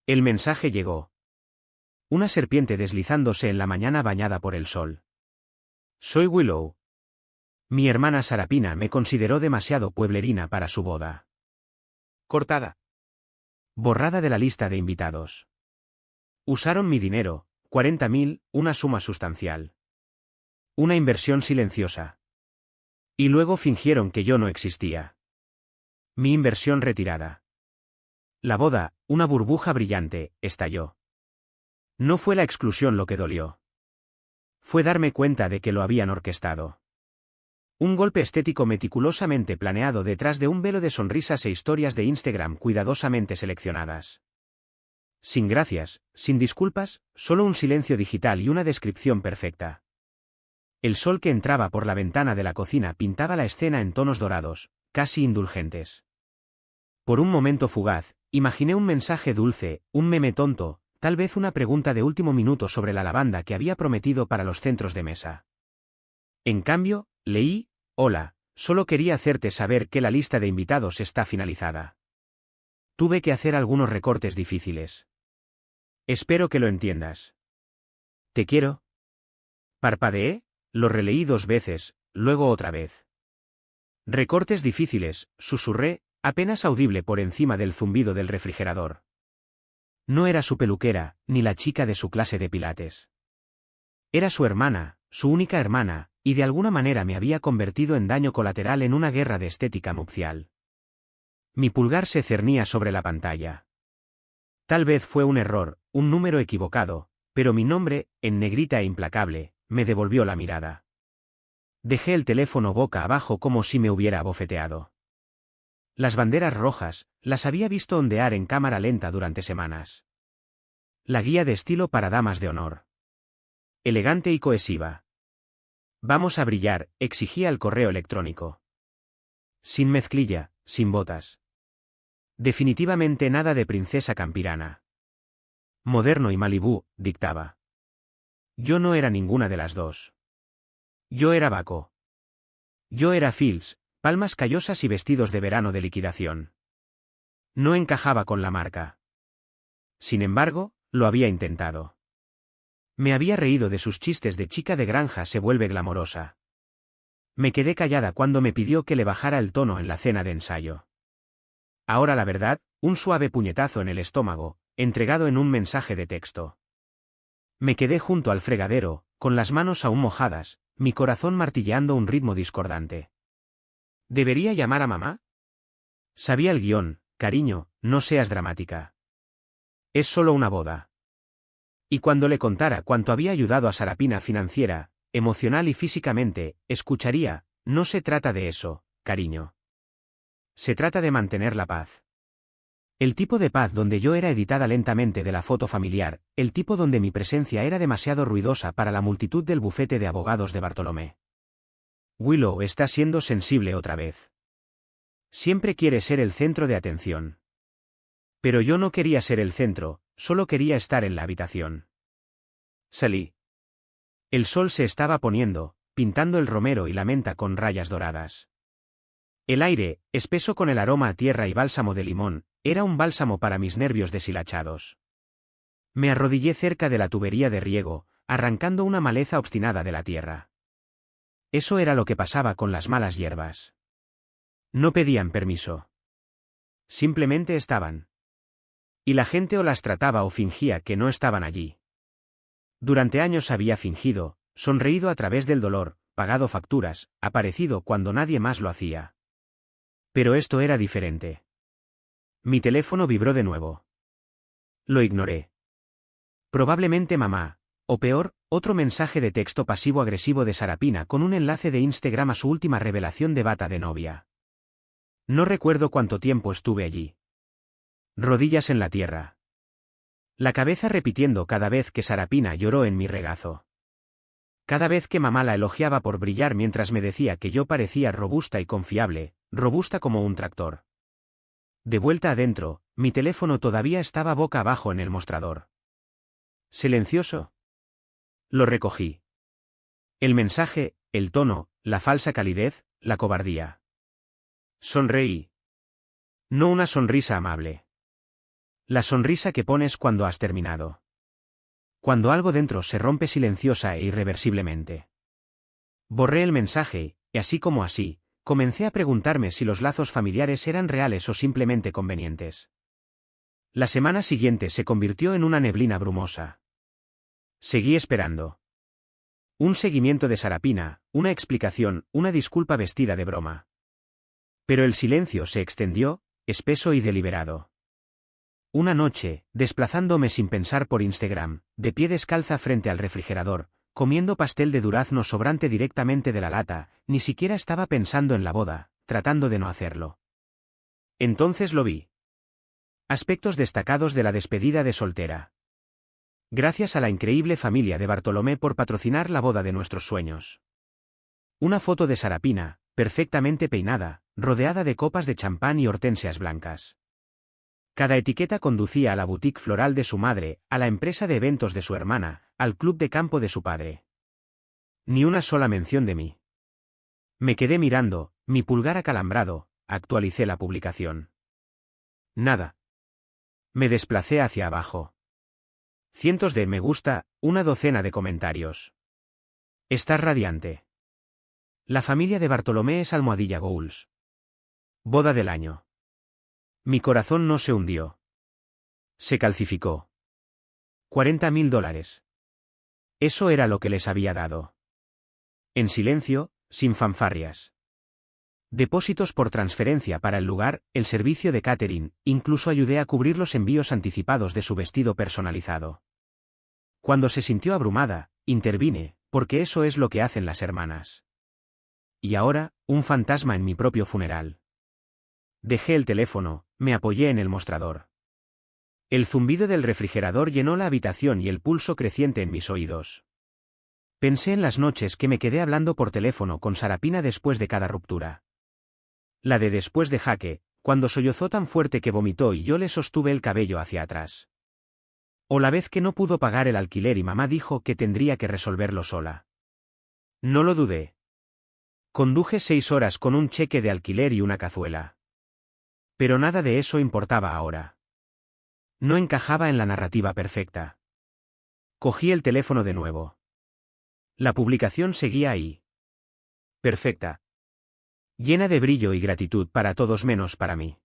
El mensaje llegó. Una serpiente deslizándose en la mañana bañada por el sol. Soy Willow. Mi hermana Sarapina me consideró demasiado pueblerina para su boda. Cortada. Borrada de la lista de invitados. Usaron mi dinero, 40.000, una suma sustancial. Una inversión silenciosa. Y luego fingieron que yo no existía. Mi inversión retirada. La boda, una burbuja brillante, estalló. No fue la exclusión lo que dolió. Fue darme cuenta de que lo habían orquestado. Un golpe estético meticulosamente planeado detrás de un velo de sonrisas e historias de Instagram cuidadosamente seleccionadas. Sin gracias, sin disculpas, solo un silencio digital y una descripción perfecta. El sol que entraba por la ventana de la cocina pintaba la escena en tonos dorados, casi indulgentes. Por un momento fugaz, imaginé un mensaje dulce, un meme tonto, tal vez una pregunta de último minuto sobre la lavanda que había prometido para los centros de mesa. En cambio, leí: hola, solo quería hacerte saber que la lista de invitados está finalizada. Tuve que hacer algunos recortes difíciles. Espero que lo entiendas. Te quiero. Parpadeé, lo releí 2 veces, luego otra vez. Recortes difíciles, susurré, apenas audible por encima del zumbido del refrigerador. No era su peluquera, ni la chica de su clase de pilates. Era su hermana, su única hermana, y de alguna manera me había convertido en daño colateral en una guerra de estética nupcial. Mi pulgar se cernía sobre la pantalla. Tal vez fue un error, un número equivocado, pero mi nombre, en negrita e implacable, me devolvió la mirada. Dejé el teléfono boca abajo como si me hubiera abofeteado. Las banderas rojas, las había visto ondear en cámara lenta durante semanas. La guía de estilo para damas de honor. Elegante y cohesiva. Vamos a brillar, exigía el correo electrónico. Sin mezclilla, sin botas. Definitivamente nada de princesa campirana. Moderno y Malibú, dictaba. Yo no era ninguna de las dos. Yo era Baco. Yo era Fields, palmas callosas y vestidos de verano de liquidación. No encajaba con la marca. Sin embargo, lo había intentado. Me había reído de sus chistes de chica de granja se vuelve glamorosa. Me quedé callada cuando me pidió que le bajara el tono en la cena de ensayo. Ahora la verdad, un suave puñetazo en el estómago, entregado en un mensaje de texto. Me quedé junto al fregadero, con las manos aún mojadas, mi corazón martilleando un ritmo discordante. ¿Debería llamar a mamá? Sabía el guión: cariño, no seas dramática. Es solo una boda. Y cuando le contara cuánto había ayudado a Sarapina financiera, emocional y físicamente, escucharía: no se trata de eso, cariño. Se trata de mantener la paz. El tipo de paz donde yo era editada lentamente de la foto familiar, el tipo donde mi presencia era demasiado ruidosa para la multitud del bufete de abogados de Bartolomé. Willow está siendo sensible otra vez. Siempre quiere ser el centro de atención. Pero yo no quería ser el centro, solo quería estar en la habitación. Salí. El sol se estaba poniendo, pintando el romero y la menta con rayas doradas. El aire, espeso con el aroma a tierra y bálsamo de limón, era un bálsamo para mis nervios deshilachados. Me arrodillé cerca de la tubería de riego, arrancando una maleza obstinada de la tierra. Eso era lo que pasaba con las malas hierbas. No pedían permiso. Simplemente estaban. Y la gente o las trataba o fingía que no estaban allí. Durante años había fingido, sonreído a través del dolor, pagado facturas, aparecido cuando nadie más lo hacía. Pero esto era diferente. Mi teléfono vibró de nuevo. Lo ignoré. Probablemente mamá, o peor, otro mensaje de texto pasivo-agresivo de Sarapina con un enlace de Instagram a su última revelación de bata de novia. No recuerdo cuánto tiempo estuve allí. Rodillas en la tierra. La cabeza repitiendo cada vez que Sarapina lloró en mi regazo. Cada vez que mamá la elogiaba por brillar mientras me decía que yo parecía robusta y confiable, robusta como un tractor. De vuelta adentro, mi teléfono todavía estaba boca abajo en el mostrador. ¿Silencioso? Lo recogí. El mensaje, el tono, la falsa calidez, la cobardía. Sonreí. No una sonrisa amable. La sonrisa que pones cuando has terminado. Cuando algo dentro se rompe silenciosa e irreversiblemente. Borré el mensaje, y así como así, comencé a preguntarme si los lazos familiares eran reales o simplemente convenientes. La semana siguiente se convirtió en una neblina brumosa. Seguí esperando. Un seguimiento de Sarapina, una explicación, una disculpa vestida de broma. Pero el silencio se extendió, espeso y deliberado. Una noche, desplazándome sin pensar por Instagram, de pie descalza frente al refrigerador, comiendo pastel de durazno sobrante directamente de la lata, ni siquiera estaba pensando en la boda, tratando de no hacerlo. Entonces lo vi. Aspectos destacados de la despedida de soltera. Gracias a la increíble familia de Bartolomé por patrocinar la boda de nuestros sueños. Una foto de Sarapina, perfectamente peinada, rodeada de copas de champán y hortensias blancas. Cada etiqueta conducía a la boutique floral de su madre, a la empresa de eventos de su hermana, al club de campo de su padre. Ni una sola mención de mí. Me quedé mirando, mi pulgar acalambrado, actualicé la publicación. Nada. Me desplacé hacia abajo. Cientos de me gusta, una docena de comentarios. Estás radiante. La familia de Bartolomé es almohadilla goals. Boda del año. Mi corazón no se hundió. Se calcificó. $40.000. Eso era lo que les había dado. En silencio, sin fanfarrias. Depósitos por transferencia para el lugar, el servicio de catering, incluso ayudé a cubrir los envíos anticipados de su vestido personalizado. Cuando se sintió abrumada, intervine, porque eso es lo que hacen las hermanas. Y ahora, un fantasma en mi propio funeral. Dejé el teléfono, me apoyé en el mostrador. El zumbido del refrigerador llenó la habitación y el pulso creciente en mis oídos. Pensé en las noches que me quedé hablando por teléfono con Sarapina después de cada ruptura. La de después de Jaque, cuando sollozó tan fuerte que vomitó y yo le sostuve el cabello hacia atrás. O la vez que no pudo pagar el alquiler y mamá dijo que tendría que resolverlo sola. No lo dudé. Conduje 6 horas con un cheque de alquiler y una cazuela. Pero nada de eso importaba ahora. No encajaba en la narrativa perfecta. Cogí el teléfono de nuevo. La publicación seguía ahí. Perfecta. Llena de brillo y gratitud para todos menos para mí.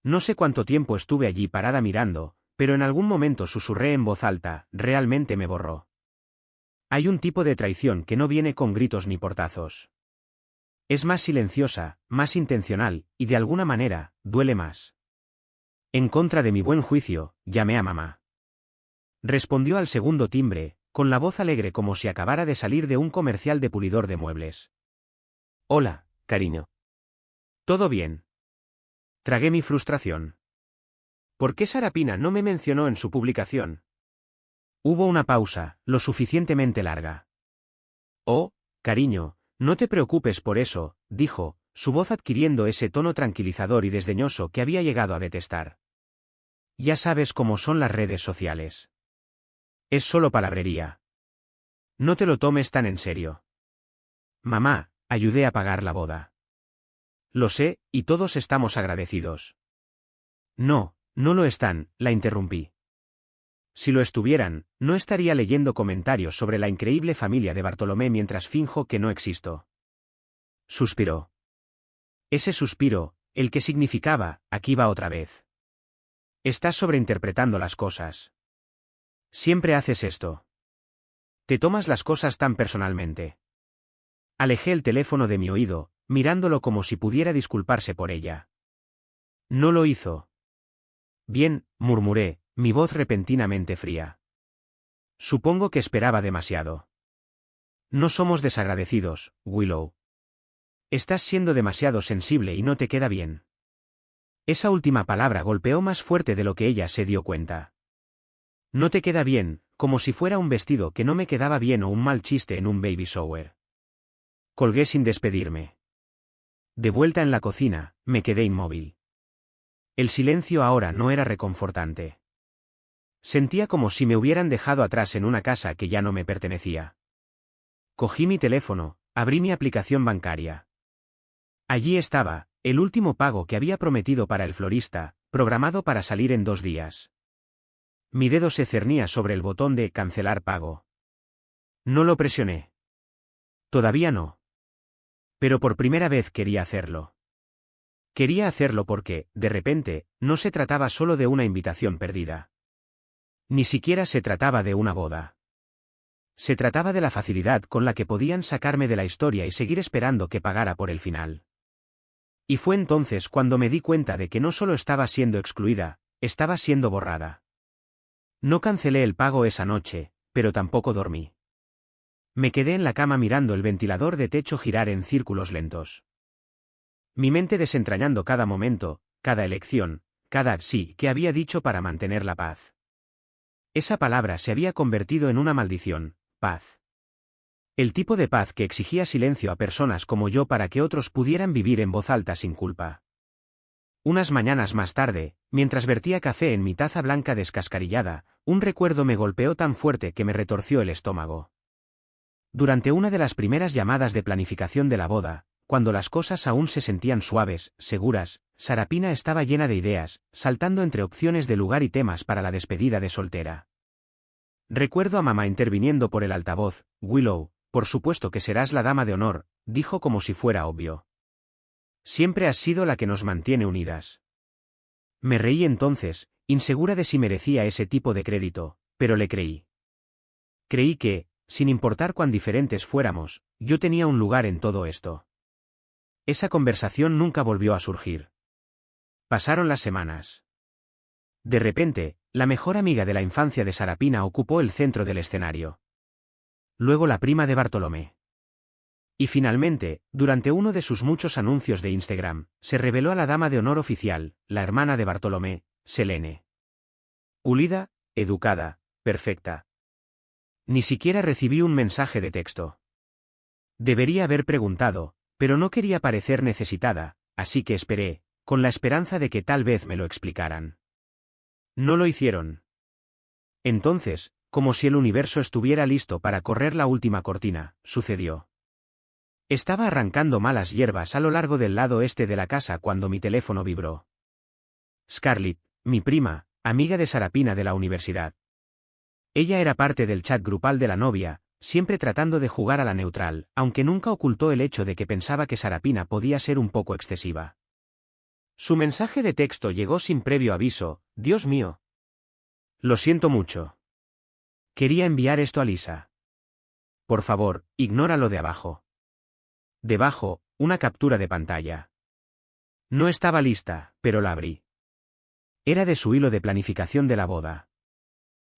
No sé cuánto tiempo estuve allí parada mirando, pero en algún momento susurré en voz alta, realmente me borró. Hay un tipo de traición que no viene con gritos ni portazos. Es más silenciosa, más intencional, y de alguna manera, duele más. En contra de mi buen juicio, llamé a mamá. Respondió al segundo timbre, con la voz alegre como si acabara de salir de un comercial de pulidor de muebles. Hola, cariño. ¿Todo bien? Tragué mi frustración. ¿Por qué Sarapina no me mencionó en su publicación? Hubo una pausa, lo suficientemente larga. Oh, cariño, no te preocupes por eso, dijo, su voz adquiriendo ese tono tranquilizador y desdeñoso que había llegado a detestar. Ya sabes cómo son las redes sociales. Es solo palabrería. No te lo tomes tan en serio. Mamá, ayudé a pagar la boda. Lo sé, y todos estamos agradecidos. No, no lo están, la interrumpí. Si lo estuvieran, no estaría leyendo comentarios sobre la increíble familia de Bartolomé mientras finjo que no existo. Suspiró. Ese suspiro, el que significaba, aquí va otra vez. Estás sobreinterpretando las cosas. Siempre haces esto. Te tomas las cosas tan personalmente. Alejé el teléfono de mi oído, mirándolo como si pudiera disculparse por ella. No lo hizo. Bien, murmuré, mi voz repentinamente fría. Supongo que esperaba demasiado. No somos desagradecidos, Willow. Estás siendo demasiado sensible y no te queda bien. Esa última palabra golpeó más fuerte de lo que ella se dio cuenta. No te queda bien, como si fuera un vestido que no me quedaba bien o un mal chiste en un baby shower. Colgué sin despedirme. De vuelta en la cocina, me quedé inmóvil. El silencio ahora no era reconfortante. Sentía como si me hubieran dejado atrás en una casa que ya no me pertenecía. Cogí mi teléfono, abrí mi aplicación bancaria. Allí estaba, el último pago que había prometido para el florista, programado para salir en 2 días. Mi dedo se cernía sobre el botón de cancelar pago. No lo presioné. Todavía no. Pero por primera vez quería hacerlo. Quería hacerlo porque, de repente, no se trataba solo de una invitación perdida. Ni siquiera se trataba de una boda. Se trataba de la facilidad con la que podían sacarme de la historia y seguir esperando que pagara por el final. Y fue entonces cuando me di cuenta de que no solo estaba siendo excluida, estaba siendo borrada. No cancelé el pago esa noche, pero tampoco dormí. Me quedé en la cama mirando el ventilador de techo girar en círculos lentos. Mi mente desentrañando cada momento, cada elección, cada sí que había dicho para mantener la paz. Esa palabra se había convertido en una maldición, paz. El tipo de paz que exigía silencio a personas como yo para que otros pudieran vivir en voz alta sin culpa. Unas mañanas más tarde, mientras vertía café en mi taza blanca descascarillada, un recuerdo me golpeó tan fuerte que me retorció el estómago. Durante una de las primeras llamadas de planificación de la boda, cuando las cosas aún se sentían suaves, seguras, Sarapina estaba llena de ideas, saltando entre opciones de lugar y temas para la despedida de soltera. Recuerdo a mamá interviniendo por el altavoz: Willow, por supuesto que serás la dama de honor, dijo como si fuera obvio. Siempre has sido la que nos mantiene unidas. Me reí entonces, insegura de si merecía ese tipo de crédito, pero le creí. Creí que, sin importar cuán diferentes fuéramos, yo tenía un lugar en todo esto. Esa conversación nunca volvió a surgir. Pasaron las semanas. De repente, la mejor amiga de la infancia de Sarapina ocupó el centro del escenario. Luego la prima de Bartolomé. Y finalmente, durante uno de sus muchos anuncios de Instagram, se reveló a la dama de honor oficial, la hermana de Bartolomé, Selene. Pulida, educada, perfecta. Ni siquiera recibí un mensaje de texto. Debería haber preguntado, pero no quería parecer necesitada, así que esperé, con la esperanza de que tal vez me lo explicaran. No lo hicieron. Entonces, como si el universo estuviera listo para correr la última cortina, sucedió. Estaba arrancando malas hierbas a lo largo del lado este de la casa cuando mi teléfono vibró. Scarlett, mi prima, amiga de Sarapina de la universidad. Ella era parte del chat grupal de la novia, siempre tratando de jugar a la neutral, aunque nunca ocultó el hecho de que pensaba que Sarapina podía ser un poco excesiva. Su mensaje de texto llegó sin previo aviso: Dios mío. Lo siento mucho. Quería enviar esto a Lisa. Por favor, ignora lo de abajo. Debajo, una captura de pantalla. No estaba lista, pero la abrí. Era de su hilo de planificación de la boda.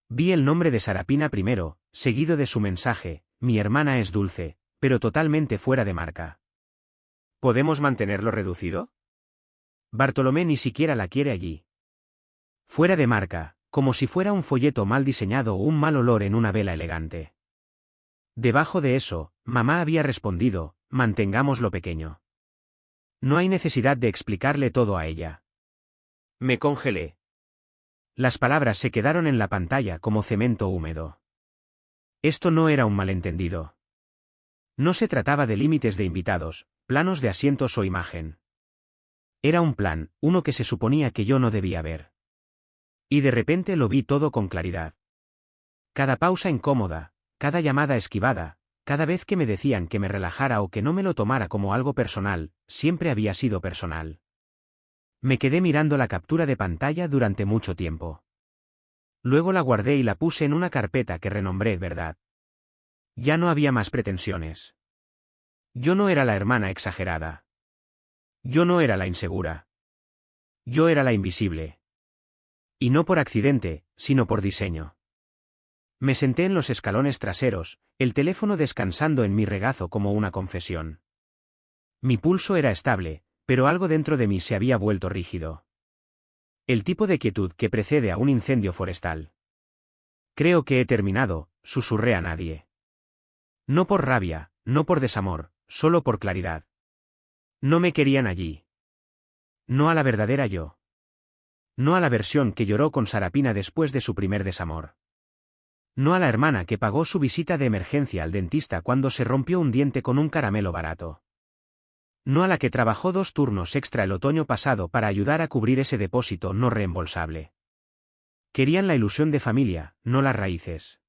Vi el nombre de Sarapina primero, seguido de su mensaje: mi hermana es dulce, pero totalmente fuera de marca. ¿Podemos mantenerlo reducido? Bartolomé ni siquiera la quiere allí. Fuera de marca, como si fuera un folleto mal diseñado o un mal olor en una vela elegante. Debajo de eso, mamá había respondido: mantengámoslo pequeño. No hay necesidad de explicarle todo a ella. Me congelé. Las palabras se quedaron en la pantalla como cemento húmedo. Esto no era un malentendido. No se trataba de límites de invitados, planos de asientos o imagen. Era un plan, uno que se suponía que yo no debía ver. Y de repente lo vi todo con claridad. Cada pausa incómoda, cada llamada esquivada, cada vez que me decían que me relajara o que no me lo tomara como algo personal, siempre había sido personal. Me quedé mirando la captura de pantalla durante mucho tiempo. Luego la guardé y la puse en una carpeta que renombré Verdad. Ya no había más pretensiones. Yo no era la hermana exagerada. Yo no era la insegura. Yo era la invisible. Y no por accidente, sino por diseño. Me senté en los escalones traseros, el teléfono descansando en mi regazo como una confesión. Mi pulso era estable, pero algo dentro de mí se había vuelto rígido. El tipo de quietud que precede a un incendio forestal. Creo que he terminado, susurré a nadie. No por rabia, no por desamor, solo por claridad. No me querían allí. No a la verdadera yo. No a la versión que lloró con Sarapina después de su primer desamor. No a la hermana que pagó su visita de emergencia al dentista cuando se rompió un diente con un caramelo barato. No a la que trabajó 2 turnos extra el otoño pasado para ayudar a cubrir ese depósito no reembolsable. Querían la ilusión de familia, no las raíces.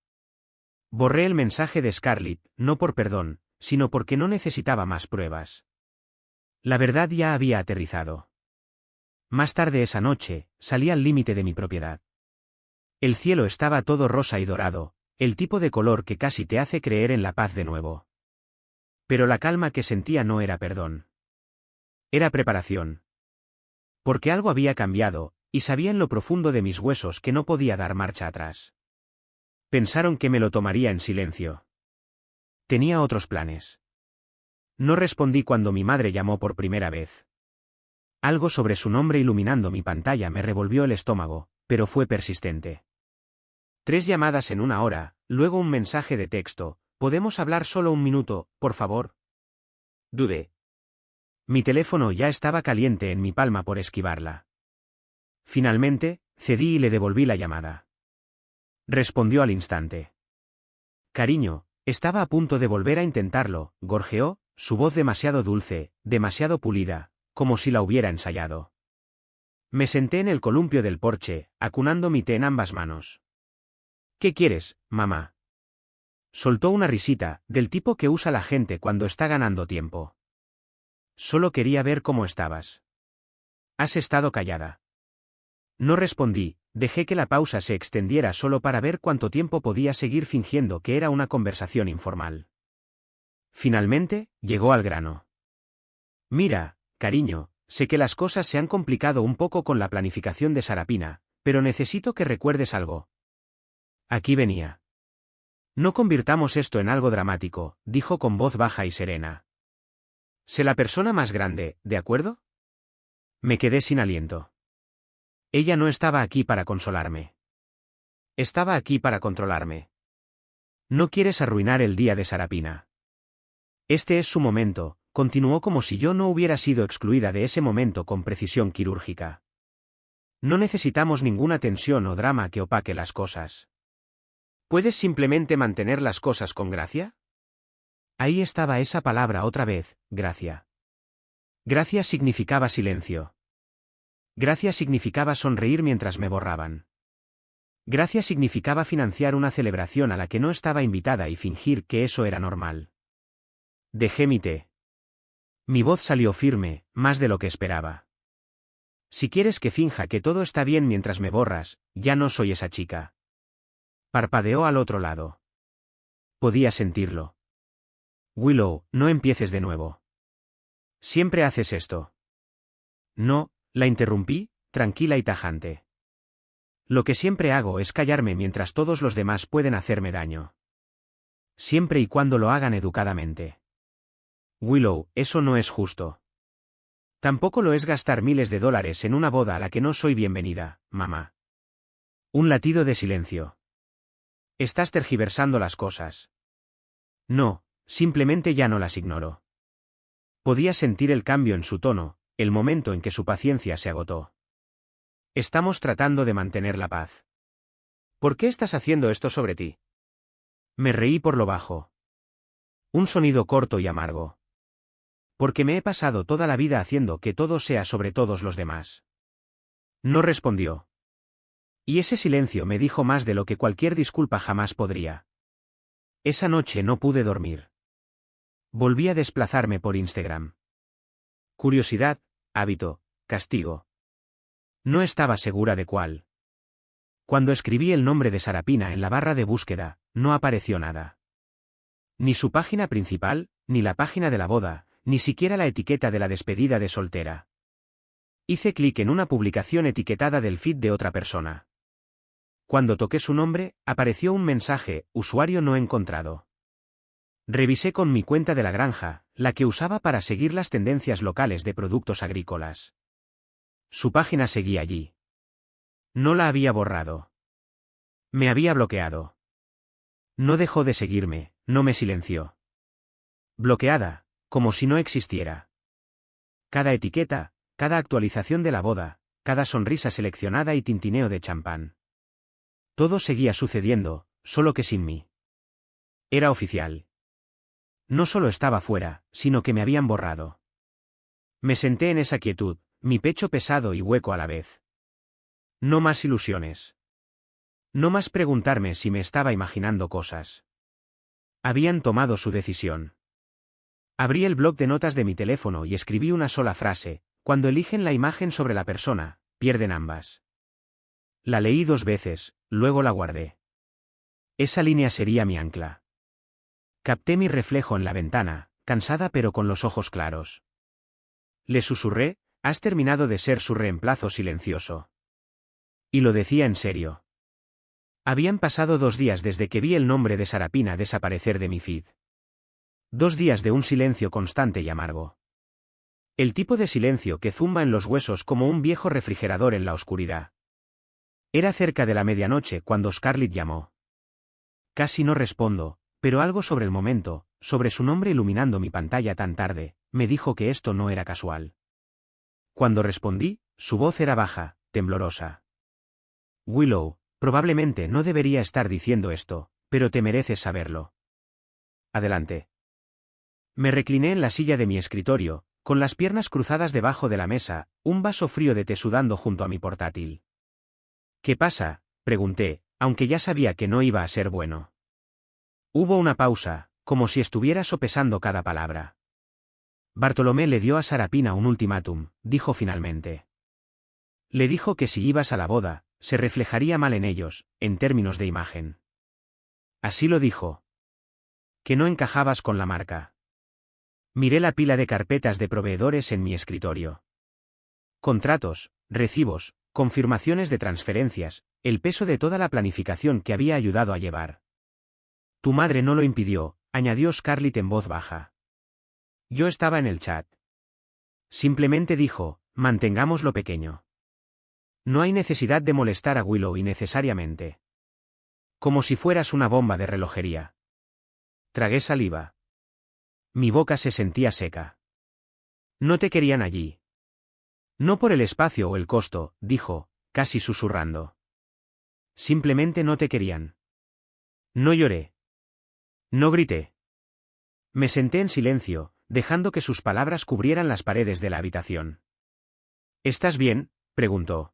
Borré el mensaje de Scarlett, no por perdón, sino porque no necesitaba más pruebas. La verdad ya había aterrizado. Más tarde esa noche, salí al límite de mi propiedad. El cielo estaba todo rosa y dorado, el tipo de color que casi te hace creer en la paz de nuevo. Pero la calma que sentía no era perdón. Era preparación. Porque algo había cambiado, y sabía en lo profundo de mis huesos que no podía dar marcha atrás. Pensaron que me lo tomaría en silencio. Tenía otros planes. No respondí cuando mi madre llamó por primera vez. Algo sobre su nombre iluminando mi pantalla me revolvió el estómago, pero fue persistente. 3 llamadas en 1 hora, luego un mensaje de texto. ¿Podemos hablar solo 1 minuto, por favor? Dudé. Mi teléfono ya estaba caliente en mi palma por esquivarla. Finalmente, cedí y le devolví la llamada. Respondió al instante. Cariño, estaba a punto de volver a intentarlo, gorjeó, su voz demasiado dulce, demasiado pulida, como si la hubiera ensayado. Me senté en el columpio del porche, acunando mi té en ambas manos. ¿Qué quieres, mamá? Soltó una risita, del tipo que usa la gente cuando está ganando tiempo. Solo quería ver cómo estabas. Has estado callada. No respondí, dejé que la pausa se extendiera solo para ver cuánto tiempo podía seguir fingiendo que era una conversación informal. Finalmente, llegó al grano. Mira, cariño, sé que las cosas se han complicado un poco con la planificación de Sarapina, pero necesito que recuerdes algo. Aquí venía. No convirtamos esto en algo dramático, dijo con voz baja y serena. Sé la persona más grande, ¿de acuerdo? Me quedé sin aliento. Ella no estaba aquí para consolarme. Estaba aquí para controlarme. No quieres arruinar el día de Sarapina. Este es su momento, continuó como si yo no hubiera sido excluida de ese momento con precisión quirúrgica. No necesitamos ninguna tensión o drama que opaque las cosas. ¿Puedes simplemente mantener las cosas con gracia? Ahí estaba esa palabra otra vez, gracia. Gracia significaba silencio. Gracia significaba sonreír mientras me borraban. Gracia significaba financiar una celebración a la que no estaba invitada y fingir que eso era normal. Dejé mi té. Mi voz salió firme, más de lo que esperaba. Si quieres que finja que todo está bien mientras me borras, ya no soy esa chica. Parpadeó al otro lado. Podía sentirlo. Willow, no empieces de nuevo. Siempre haces esto. No, la interrumpí, tranquila y tajante. Lo que siempre hago es callarme mientras todos los demás pueden hacerme daño. Siempre y cuando lo hagan educadamente. Willow, eso no es justo. Tampoco lo es gastar miles de dólares en una boda a la que no soy bienvenida, mamá. Un latido de silencio. Estás tergiversando las cosas. No, simplemente ya no las ignoro. Podía sentir el cambio en su tono, el momento en que su paciencia se agotó. Estamos tratando de mantener la paz. ¿Por qué estás haciendo esto sobre ti? Me reí por lo bajo. Un sonido corto y amargo. Porque me he pasado toda la vida haciendo que todo sea sobre todos los demás. No respondió. Y ese silencio me dijo más de lo que cualquier disculpa jamás podría. Esa noche no pude dormir. Volví a desplazarme por Instagram. Curiosidad, hábito, castigo. No estaba segura de cuál. Cuando escribí el nombre de Sarapina en la barra de búsqueda, no apareció nada. Ni su página principal, ni la página de la boda, ni siquiera la etiqueta de la despedida de soltera. Hice clic en una publicación etiquetada del feed de otra persona. Cuando toqué su nombre, apareció un mensaje, usuario no encontrado. Revisé con mi cuenta de la granja, la que usaba para seguir las tendencias locales de productos agrícolas. Su página seguía allí. No la había borrado. Me había bloqueado. No dejó de seguirme, no me silenció. Bloqueada, como si no existiera. Cada etiqueta, cada actualización de la boda, cada sonrisa seleccionada y tintineo de champán. Todo seguía sucediendo, solo que sin mí. Era oficial. No solo estaba fuera, sino que me habían borrado. Me senté en esa quietud, mi pecho pesado y hueco a la vez. No más ilusiones. No más preguntarme si me estaba imaginando cosas. Habían tomado su decisión. Abrí el bloc de notas de mi teléfono y escribí una sola frase: cuando eligen la imagen sobre la persona, pierden ambas. La leí 2 veces, luego la guardé. Esa línea sería mi ancla. Capté mi reflejo en la ventana, cansada pero con los ojos claros. Le susurré: has terminado de ser su reemplazo silencioso. Y lo decía en serio. Habían pasado 2 días desde que vi el nombre de Sarapina desaparecer de mi feed. 2 días de un silencio constante y amargo. El tipo de silencio que zumba en los huesos como un viejo refrigerador en la oscuridad. Era cerca de la medianoche cuando Scarlett llamó. Casi no respondo, pero algo sobre el momento, sobre su nombre iluminando mi pantalla tan tarde, me dijo que esto no era casual. Cuando respondí, su voz era baja, temblorosa. Willow, probablemente no debería estar diciendo esto, pero te mereces saberlo. Adelante. Me recliné en la silla de mi escritorio, con las piernas cruzadas debajo de la mesa, un vaso frío de té sudando junto a mi portátil. ¿Qué pasa?, pregunté, aunque ya sabía que no iba a ser bueno. Hubo una pausa, como si estuviera sopesando cada palabra. Bartolomé le dio a Sarapina un ultimátum, dijo finalmente. Le dijo que si ibas a la boda, se reflejaría mal en ellos, en términos de imagen. Así lo dijo. Que no encajabas con la marca. Miré la pila de carpetas de proveedores en mi escritorio. Contratos, recibos, confirmaciones de transferencias, el peso de toda la planificación que había ayudado a llevar. Tu madre no lo impidió, añadió Scarlett en voz baja. Yo estaba en el chat. Simplemente dijo: mantengámoslo pequeño. No hay necesidad de molestar a Willow innecesariamente. Como si fueras una bomba de relojería. Tragué saliva. Mi boca se sentía seca. No te querían allí. No por el espacio o el costo, dijo, casi susurrando. Simplemente no te querían. No lloré. No grité. Me senté en silencio, dejando que sus palabras cubrieran las paredes de la habitación. ¿Estás bien?, preguntó.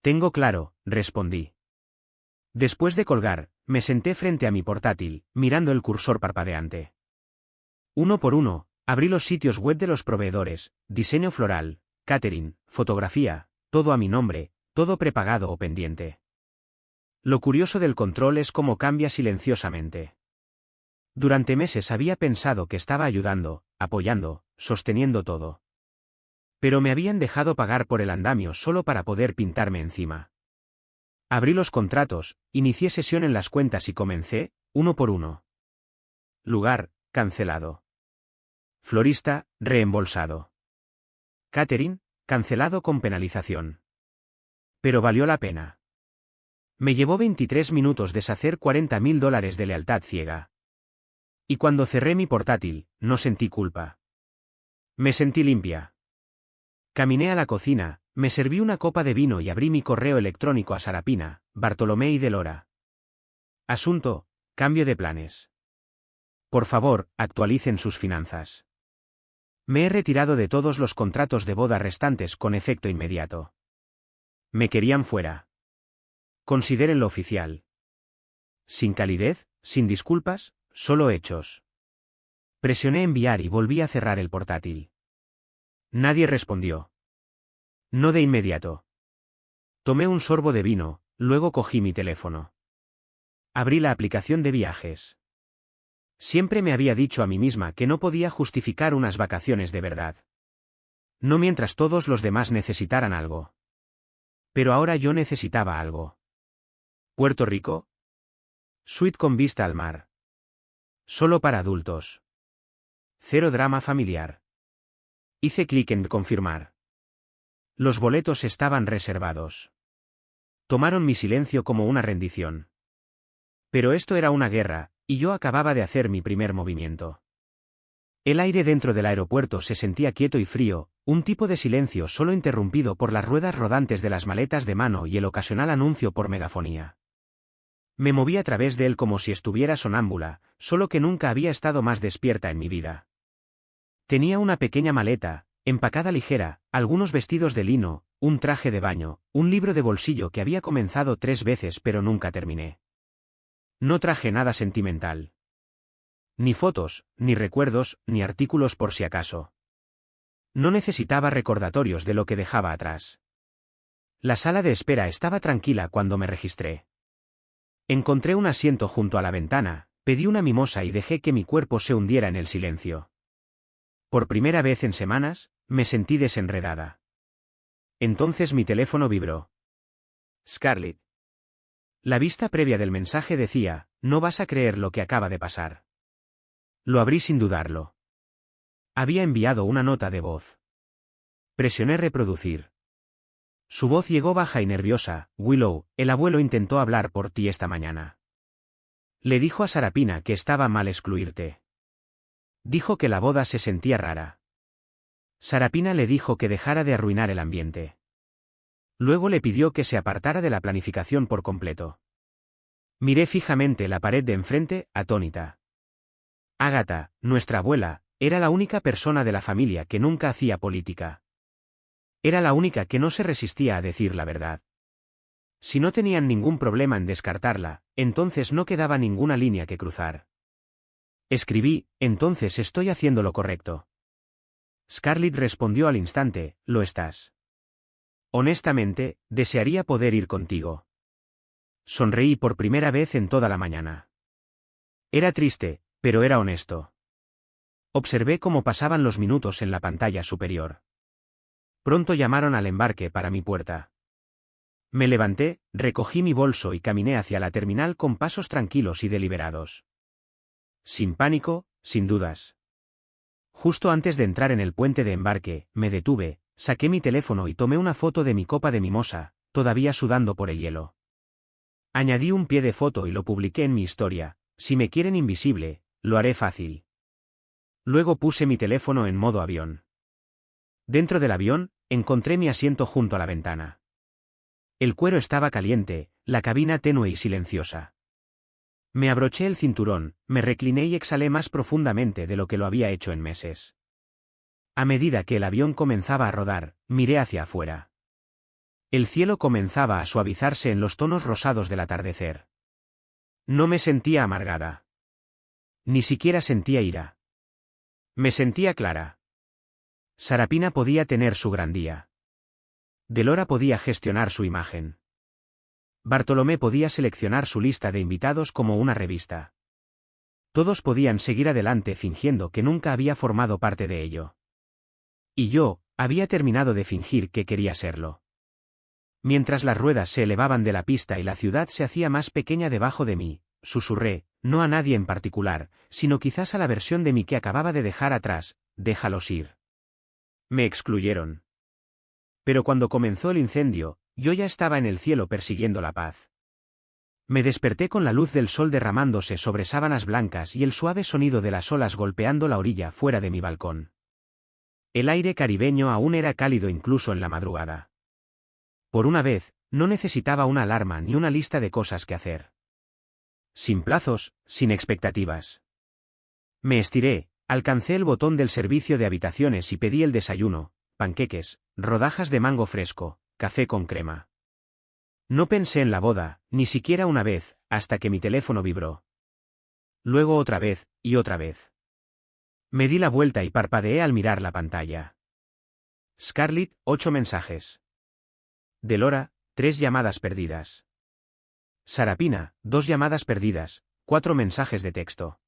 Tengo claro, respondí. Después de colgar, me senté frente a mi portátil, mirando el cursor parpadeante. Uno por uno, abrí los sitios web de los proveedores: diseño floral, catering, fotografía, todo a mi nombre, todo prepagado o pendiente. Lo curioso del control es cómo cambia silenciosamente. Durante meses había pensado que estaba ayudando, apoyando, sosteniendo todo. Pero me habían dejado pagar por el andamio solo para poder pintarme encima. Abrí los contratos, inicié sesión en las cuentas y comencé, uno por uno. Lugar, cancelado. Florista, reembolsado. Catering, cancelado con penalización. Pero valió la pena. Me llevó 23 minutos deshacer $40.000 de lealtad ciega. Y cuando cerré mi portátil, no sentí culpa. Me sentí limpia. Caminé a la cocina, me serví una copa de vino y abrí mi correo electrónico a Sarapina, Bartolomé y Delora. Asunto: cambio de planes. Por favor, actualicen sus finanzas. Me he retirado de todos los contratos de boda restantes con efecto inmediato. Me querían fuera. Considérenlo oficial. Sin calidez, sin disculpas, solo hechos. Presioné enviar y volví a cerrar el portátil. Nadie respondió. No de inmediato. Tomé un sorbo de vino, luego cogí mi teléfono. Abrí la aplicación de viajes. Siempre me había dicho a mí misma que no podía justificar unas vacaciones de verdad. No mientras todos los demás necesitaran algo. Pero ahora yo necesitaba algo. ¿Puerto Rico? Suite con vista al mar. Solo para adultos. Cero drama familiar. Hice clic en confirmar. Los boletos estaban reservados. Tomaron mi silencio como una rendición. Pero esto era una guerra, y yo acababa de hacer mi primer movimiento. El aire dentro del aeropuerto se sentía quieto y frío, un tipo de silencio solo interrumpido por las ruedas rodantes de las maletas de mano y el ocasional anuncio por megafonía. Me moví a través de él como si estuviera sonámbula, solo que nunca había estado más despierta en mi vida. Tenía una pequeña maleta, Empacada ligera, algunos vestidos de lino, un traje de baño, un libro de bolsillo que había comenzado 3 veces pero nunca terminé. No traje nada sentimental. Ni fotos, ni recuerdos, ni artículos por si acaso. No necesitaba recordatorios de lo que dejaba atrás. La sala de espera estaba tranquila cuando me registré. Encontré un asiento junto a la ventana, pedí una mimosa y dejé que mi cuerpo se hundiera en el silencio. Por primera vez en semanas, me sentí desenredada. Entonces mi teléfono vibró. Scarlett. La vista previa del mensaje decía, no vas a creer lo que acaba de pasar. Lo abrí sin dudarlo. Había enviado una nota de voz. Presioné reproducir. Su voz llegó baja y nerviosa. Willow, el abuelo intentó hablar por ti esta mañana. Le dijo a Sarapina que estaba mal excluirte. Dijo que la boda se sentía rara. Sarapina le dijo que dejara de arruinar el ambiente. Luego le pidió que se apartara de la planificación por completo. Miré fijamente la pared de enfrente, atónita. Agatha, nuestra abuela, era la única persona de la familia que nunca hacía política. Era la única que no se resistía a decir la verdad. Si no tenían ningún problema en descartarla, entonces no quedaba ninguna línea que cruzar. Escribí, entonces estoy haciendo lo correcto. Scarlett respondió al instante, lo estás. Honestamente, desearía poder ir contigo. Sonreí por primera vez en toda la mañana. Era triste, pero era honesto. Observé cómo pasaban los minutos en la pantalla superior. Pronto llamaron al embarque para mi puerta. Me levanté, recogí mi bolso y caminé hacia la terminal con pasos tranquilos y deliberados. Sin pánico, sin dudas. Justo antes de entrar en el puente de embarque, me detuve, saqué mi teléfono y tomé una foto de mi copa de mimosa, todavía sudando por el hielo. Añadí un pie de foto y lo publiqué en mi historia. Si me quieren invisible, lo haré fácil. Luego puse mi teléfono en modo avión. Dentro del avión, encontré mi asiento junto a la ventana. El cuero estaba caliente, la cabina tenue y silenciosa. Me abroché el cinturón, me recliné y exhalé más profundamente de lo que lo había hecho en meses. A medida que el avión comenzaba a rodar, miré hacia afuera. El cielo comenzaba a suavizarse en los tonos rosados del atardecer. No me sentía amargada. Ni siquiera sentía ira. Me sentía clara. Sarapina podía tener su gran día. Delora podía gestionar su imagen. Bartolomé podía seleccionar su lista de invitados como una revista. Todos podían seguir adelante fingiendo que nunca había formado parte de ello. Y yo, había terminado de fingir que quería serlo. Mientras las ruedas se elevaban de la pista y la ciudad se hacía más pequeña debajo de mí, susurré, no a nadie en particular, sino quizás a la versión de mí que acababa de dejar atrás, déjalos ir. Me excluyeron. Pero cuando comenzó el incendio, yo ya estaba en el cielo persiguiendo la paz. Me desperté con la luz del sol derramándose sobre sábanas blancas y el suave sonido de las olas golpeando la orilla fuera de mi balcón. El aire caribeño aún era cálido incluso en la madrugada. Por una vez, no necesitaba una alarma ni una lista de cosas que hacer. Sin plazos, sin expectativas. Me estiré, alcancé el botón del servicio de habitaciones y pedí el desayuno, panqueques, rodajas de mango fresco, café con crema. No pensé en la boda, ni siquiera una vez, hasta que mi teléfono vibró. Luego otra vez, y otra vez. Me di la vuelta y parpadeé al mirar la pantalla. Scarlett, 8 mensajes. Delora, 3 llamadas perdidas. Sarapina, 2 llamadas perdidas, 4 mensajes de texto.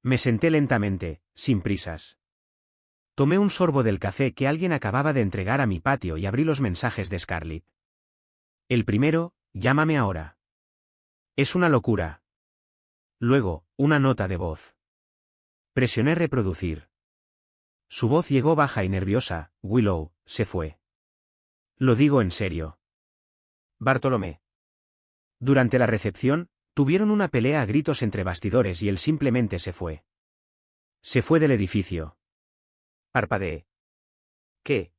Me senté lentamente, sin prisas. Tomé un sorbo del café que alguien acababa de entregar a mi patio y abrí los mensajes de Scarlett. El primero, llámame ahora. Es una locura. Luego, una nota de voz. Presioné reproducir. Su voz llegó baja y nerviosa. Willow, se fue. Lo digo en serio. Bartolomé. Durante la recepción, tuvieron una pelea a gritos entre bastidores y él simplemente se fue. Se fue del edificio. Parpadeé. ¿Qué?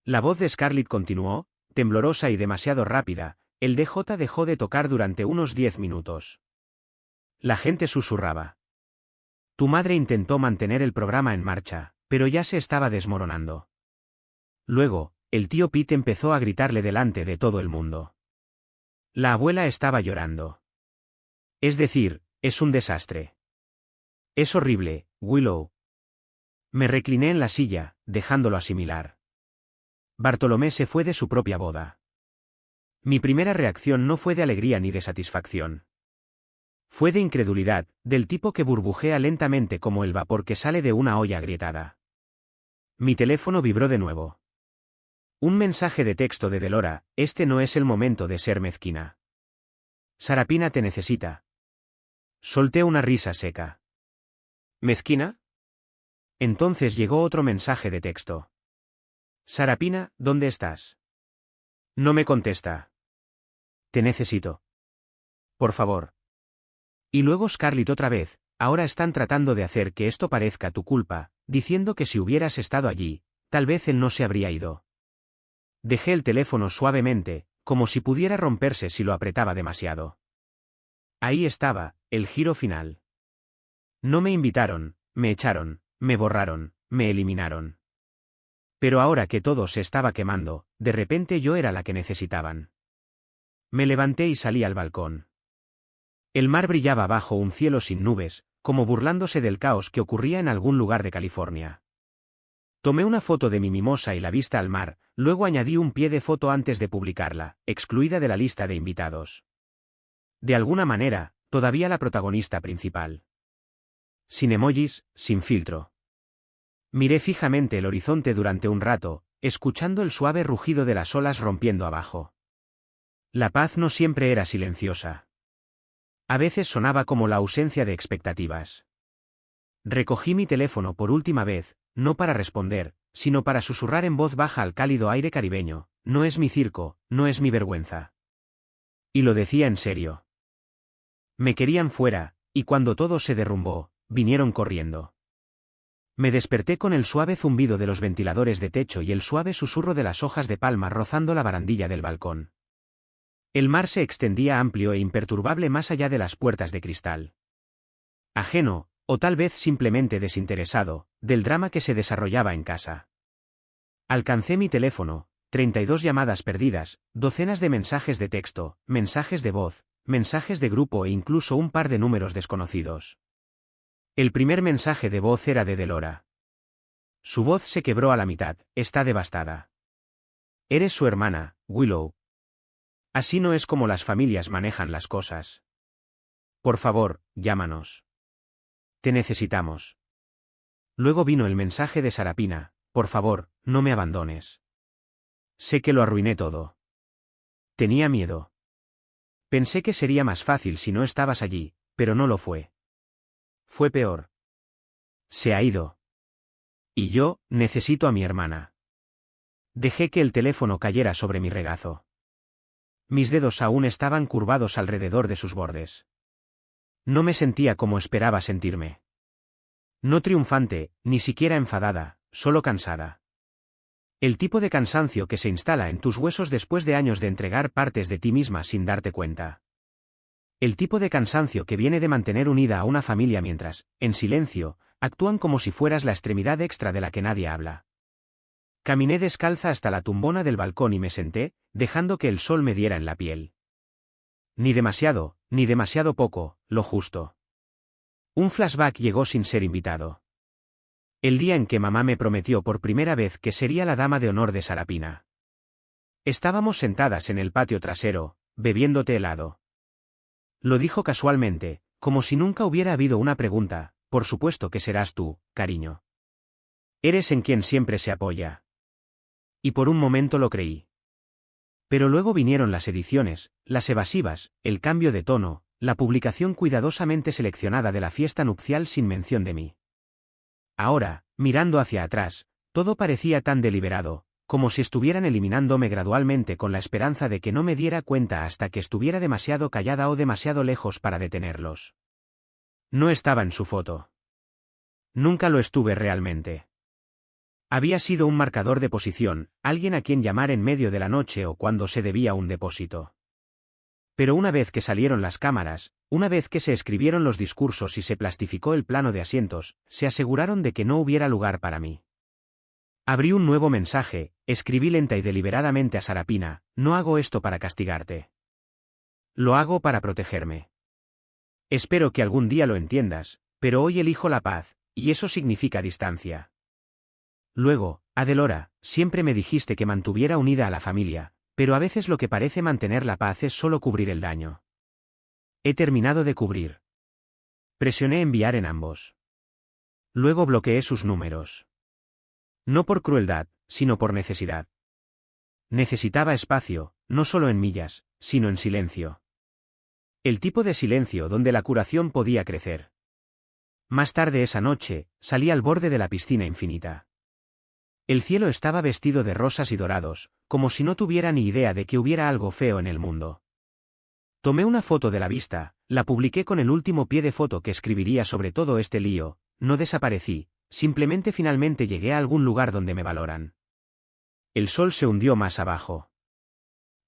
La voz de Scarlett continuó, temblorosa y demasiado rápida. El DJ dejó de tocar durante unos 10 minutos. La gente susurraba. Tu madre intentó mantener el programa en marcha, pero ya se estaba desmoronando. Luego, el tío Pete empezó a gritarle delante de todo el mundo. La abuela estaba llorando. Es decir, es un desastre. Es horrible, Willow. Me recliné en la silla, dejándolo asimilar. Bartolomé se fue de su propia boda. Mi primera reacción no fue de alegría ni de satisfacción. Fue de incredulidad, del tipo que burbujea lentamente como el vapor que sale de una olla agrietada. Mi teléfono vibró de nuevo. Un mensaje de texto de Delora: este no es el momento de ser mezquina. Sarapina te necesita. Solté una risa seca. ¿Mezquina? Entonces llegó otro mensaje de texto. Sarapina, ¿dónde estás? No me contesta. Te necesito. Por favor. Y luego Scarlett otra vez: ahora están tratando de hacer que esto parezca tu culpa, diciendo que si hubieras estado allí, tal vez él no se habría ido. Dejé el teléfono suavemente, como si pudiera romperse si lo apretaba demasiado. Ahí estaba, el giro final. No me invitaron, me echaron, me borraron, me eliminaron. Pero ahora que todo se estaba quemando, de repente yo era la que necesitaban. Me levanté y salí al balcón. El mar brillaba bajo un cielo sin nubes, como burlándose del caos que ocurría en algún lugar de California. Tomé una foto de mi mimosa y la vista al mar, luego añadí un pie de foto antes de publicarla, excluida de la lista de invitados. De alguna manera, todavía la protagonista principal. Sin emojis, sin filtro. Miré fijamente el horizonte durante un rato, escuchando el suave rugido de las olas rompiendo abajo. La paz no siempre era silenciosa. A veces sonaba como la ausencia de expectativas. Recogí mi teléfono por última vez, no para responder, sino para susurrar en voz baja al cálido aire caribeño: no es mi circo, no es mi vergüenza. Y lo decía en serio. Me querían fuera, y cuando todo se derrumbó, vinieron corriendo. Me desperté con el suave zumbido de los ventiladores de techo y el suave susurro de las hojas de palma rozando la barandilla del balcón. El mar se extendía amplio e imperturbable más allá de las puertas de cristal. Ajeno, o tal vez simplemente desinteresado, del drama que se desarrollaba en casa. Alcancé mi teléfono: 32 llamadas perdidas, docenas de mensajes de texto, mensajes de voz, mensajes de grupo e incluso un par de números desconocidos. El primer mensaje de voz era de Delora. Su voz se quebró a la mitad: está devastada. Eres su hermana, Willow. Así no es como las familias manejan las cosas. Por favor, llámanos. Te necesitamos. Luego vino el mensaje de Sarapina: por favor, no me abandones. Sé que lo arruiné todo. Tenía miedo. Pensé que sería más fácil si no estabas allí, pero no lo fue. Fue peor. Se ha ido. Y yo, necesito a mi hermana. Dejé que el teléfono cayera sobre mi regazo. Mis dedos aún estaban curvados alrededor de sus bordes. No me sentía como esperaba sentirme. No triunfante, ni siquiera enfadada, solo cansada. El tipo de cansancio que se instala en tus huesos después de años de entregar partes de ti misma sin darte cuenta. El tipo de cansancio que viene de mantener unida a una familia mientras, en silencio, actúan como si fueras la extremidad extra de la que nadie habla. Caminé descalza hasta la tumbona del balcón y me senté, dejando que el sol me diera en la piel. Ni demasiado poco, lo justo. Un flashback llegó sin ser invitado. El día en que mamá me prometió por primera vez que sería la dama de honor de Sarapina. Estábamos sentadas en el patio trasero, bebiendo té helado. Lo dijo casualmente, como si nunca hubiera habido una pregunta: por supuesto que serás tú, cariño. Eres en quien siempre se apoya. Y por un momento lo creí. Pero luego vinieron las ediciones, las evasivas, el cambio de tono, la publicación cuidadosamente seleccionada de la fiesta nupcial sin mención de mí. Ahora, mirando hacia atrás, todo parecía tan deliberado, como si estuvieran eliminándome gradualmente con la esperanza de que no me diera cuenta hasta que estuviera demasiado callada o demasiado lejos para detenerlos. No estaba en su foto. Nunca lo estuve realmente. Había sido un marcador de posición, alguien a quien llamar en medio de la noche o cuando se debía un depósito. Pero una vez que salieron las cámaras, una vez que se escribieron los discursos y se plastificó el plano de asientos, se aseguraron de que no hubiera lugar para mí. Abrí un nuevo mensaje, escribí lenta y deliberadamente a Sarapina: no hago esto para castigarte. Lo hago para protegerme. Espero que algún día lo entiendas, pero hoy elijo la paz, y eso significa distancia. Luego, Adelora, siempre me dijiste que mantuviera unida a la familia, pero a veces lo que parece mantener la paz es solo cubrir el daño. He terminado de cubrir. Presioné enviar en ambos. Luego bloqueé sus números. No por crueldad, sino por necesidad. Necesitaba espacio, no solo en millas, sino en silencio. El tipo de silencio donde la curación podía crecer. Más tarde esa noche, salí al borde de la piscina infinita. El cielo estaba vestido de rosas y dorados, como si no tuviera ni idea de que hubiera algo feo en el mundo. Tomé una foto de la vista, la publiqué con el último pie de foto que escribiría sobre todo este lío. No desaparecí, simplemente finalmente llegué a algún lugar donde me valoran. El sol se hundió más abajo.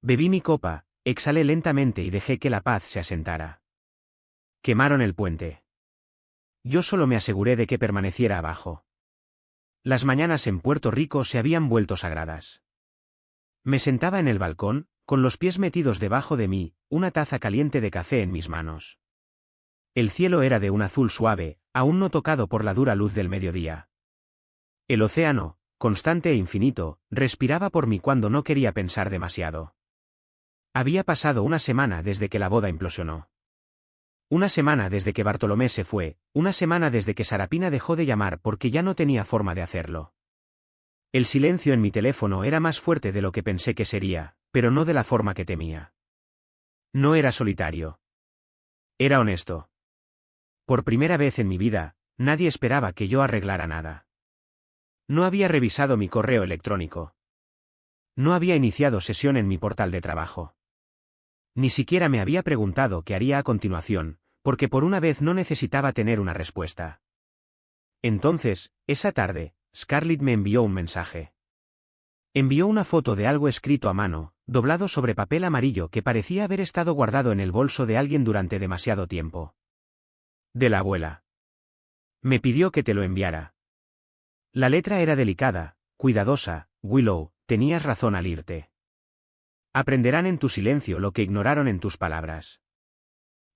Bebí mi copa, exhalé lentamente y dejé que la paz se asentara. Quemaron el puente. Yo solo me aseguré de que permaneciera abajo. Las mañanas en Puerto Rico se habían vuelto sagradas. Me sentaba en el balcón, con los pies metidos debajo de mí, una taza caliente de café en mis manos. El cielo era de un azul suave, aún no tocado por la dura luz del mediodía. El océano, constante e infinito, respiraba por mí cuando no quería pensar demasiado. Había pasado una semana desde que la boda implosionó. Una semana desde que Bartolomé se fue, una semana desde que Sarapina dejó de llamar porque ya no tenía forma de hacerlo. El silencio en mi teléfono era más fuerte de lo que pensé que sería, pero no de la forma que temía. No era solitario. Era honesto. Por primera vez en mi vida, nadie esperaba que yo arreglara nada. No había revisado mi correo electrónico. No había iniciado sesión en mi portal de trabajo. Ni siquiera me había preguntado qué haría a continuación, porque por una vez no necesitaba tener una respuesta. Entonces, esa tarde, Scarlett me envió un mensaje. Envió una foto de algo escrito a mano, doblado sobre papel amarillo que parecía haber estado guardado en el bolso de alguien durante demasiado tiempo. De la abuela. Me pidió que te lo enviara. La letra era delicada, cuidadosa: Willow, tenías razón al irte. Aprenderán en tu silencio lo que ignoraron en tus palabras.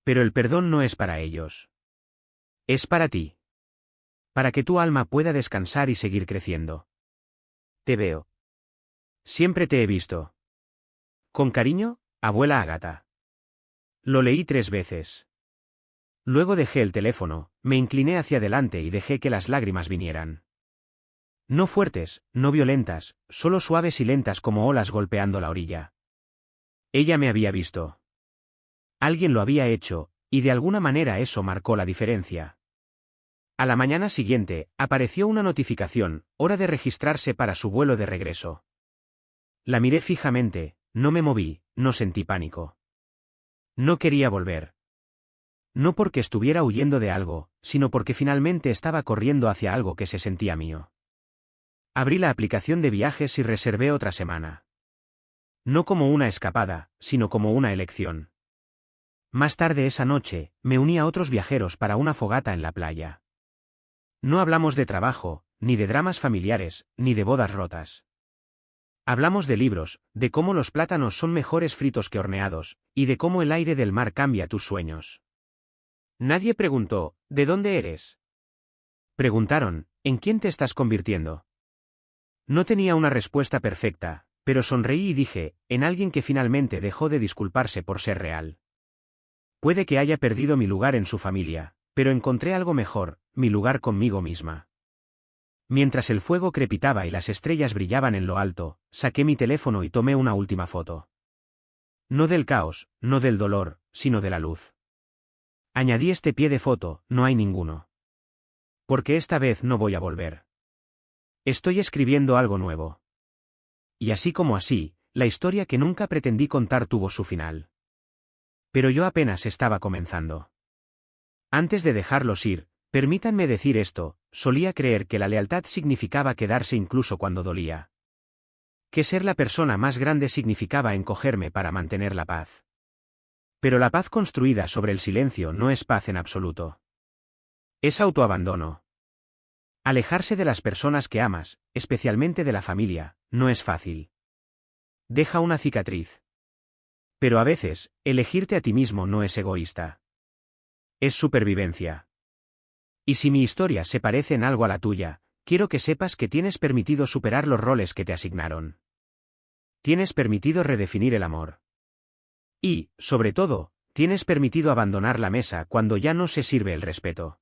Pero el perdón no es para ellos. Es para ti. Para que tu alma pueda descansar y seguir creciendo. Te veo. Siempre te he visto. Con cariño, abuela Agatha. Lo leí 3 veces. Luego dejé el teléfono, me incliné hacia adelante y dejé que las lágrimas vinieran. No fuertes, no violentas, solo suaves y lentas como olas golpeando la orilla. Ella me había visto. Alguien lo había hecho, y de alguna manera eso marcó la diferencia. A la mañana siguiente, apareció una notificación: hora de registrarse para su vuelo de regreso. La miré fijamente, no me moví, no sentí pánico. No quería volver. No porque estuviera huyendo de algo, sino porque finalmente estaba corriendo hacia algo que se sentía mío. Abrí la aplicación de viajes y reservé otra semana. No como una escapada, sino como una elección. Más tarde esa noche, me uní a otros viajeros para una fogata en la playa. No hablamos de trabajo, ni de dramas familiares, ni de bodas rotas. Hablamos de libros, de cómo los plátanos son mejores fritos que horneados, y de cómo el aire del mar cambia tus sueños. Nadie preguntó: ¿de dónde eres? Preguntaron: ¿en quién te estás convirtiendo? No tenía una respuesta perfecta, pero sonreí y dije: en alguien que finalmente dejó de disculparse por ser real. Puede que haya perdido mi lugar en su familia, pero encontré algo mejor: mi lugar conmigo misma. Mientras el fuego crepitaba y las estrellas brillaban en lo alto, saqué mi teléfono y tomé una última foto. No del caos, no del dolor, sino de la luz. Añadí este pie de foto: no hay ninguno. Porque esta vez no voy a volver. Estoy escribiendo algo nuevo. Y así como así, la historia que nunca pretendí contar tuvo su final. Pero yo apenas estaba comenzando. Antes de dejarlos ir, permítanme decir esto: solía creer que la lealtad significaba quedarse incluso cuando dolía. Que ser la persona más grande significaba encogerme para mantener la paz. Pero la paz construida sobre el silencio no es paz en absoluto. Es autoabandono. Alejarse de las personas que amas, especialmente de la familia, no es fácil. Deja una cicatriz. Pero a veces, elegirte a ti mismo no es egoísta. Es supervivencia. Y si mi historia se parece en algo a la tuya, quiero que sepas que tienes permitido superar los roles que te asignaron. Tienes permitido redefinir el amor. Y, sobre todo, tienes permitido abandonar la mesa cuando ya no se sirve el respeto.